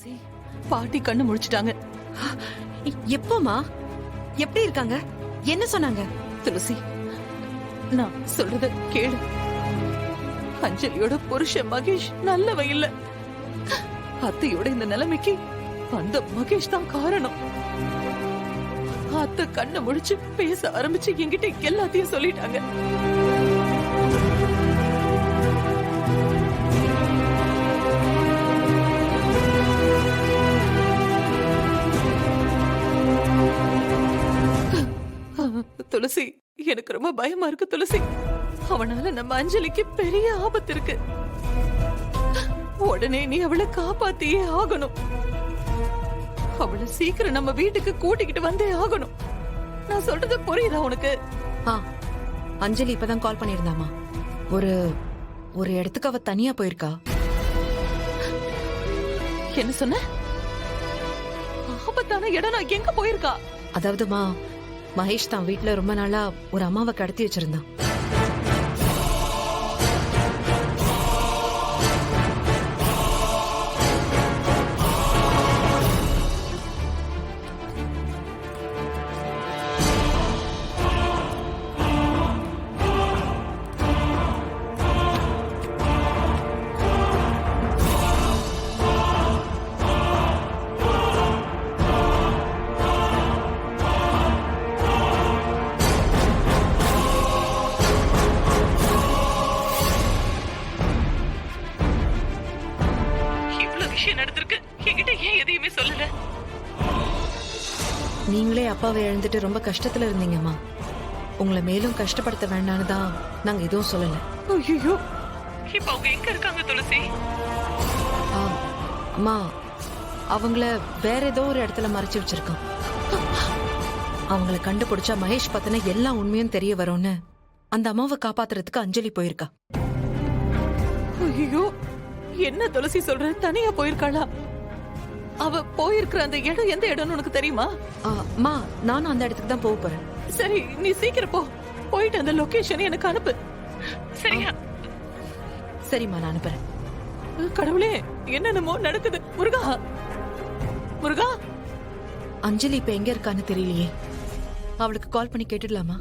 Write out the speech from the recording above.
துளசி, பாட்டி கண்ணு முழிச்சிட்டாங்க. எப்போமா? எப்படி இருக்காங்க? என்ன சொன்னாங்க? துளசி, நான் சொல்றத கேளு. அஞ்சலியோட புருஷன் மகேஷ் நல்லவ இல்ல. அத்தையோட இந்த நிலைமைக்கு அந்த மகேஷ் தான் காரணம். அத்தை கண்ணை முடிச்சு பேச ஆரம்பிச்சு என்கிட்ட எல்லாத்தையும் சொல்லிட்டாங்க. துளசி, எனக்கு ரொம்ப பயமா இருக்கு துளசி. அவனால நம்ம அஞ்சலிக்கு பெரிய ஆபத்து இருக்கு. உடனே நீ அவளை காப்பாத்தியே ஆகணும். அவளை சீக்கிரம் நம்ம வீட்டுக்கு கூட்டிக்கிட்டு வந்தே ஆகணும். நான் சொல்றது புரியுதா உனக்கு? அஞ்சலி இப்பதான் கால் பண்ணிருந்தாமா. ஒரு ஒரு இடத்துக்கு அவ தனியா போயிருக்கா. என்ன சொன்ன? ஆபத்தான இடம் நான் எங்க போயிருக்கா? அதாவதுமா, மகேஷ் தான் வீட்டுல ரொம்ப நாளா ஒரு அம்மாவை கடத்தி வச்சிருந்தான். நீங்களே அப்பாவை இழந்துட்டு ரொம்ப கஷ்டத்துல இருந்தீங்கம்மா. உங்களை மேலும் கஷ்டப்படுத்த வேண்டான்னு தான் நாங்க எதுவும் சொல்லல. ஐயோ, இப்ப அவங்க எங்க இருக்காங்க துளசி? அம்மா, அவங்கள வேற ஏதோ ஒரு இடத்துல மறைச்சு வச்சிருக்கோம். அவங்கள கண்டுபிடிச்சா மகேஷ் பத்தின எல்லா உண்மையும் தெரிய வரும்னு அந்த அம்மாவை காப்பாத்துறதுக்கு அஞ்சலி போயிருக்கா. ஐயோ, என்ன துளசி சொல்ற? தனியா போயிருக்காளா? அவ போயிருக்கிற அந்த இடம் எந்த இடம்னு உனக்கு தெரியுமா? அம்மா, நானும் அந்த இடத்துக்கு தான் போக போறேன். சரி, நீ சீக்கிரம் போ. போயிட்டு அந்த லொகேஷன் எனக்கு அனுப்பு. சரியா? சரிம்மா, நான் அனுப்புறேன். கடவுளே, என்னென்னமோ நடக்குது. முருகா, முருகா. அஞ்சலி இப்ப எங்க இருக்கான்னு தெரியலையே. அவளுக்கு கால் பண்ணி கேட்டுடலாமா?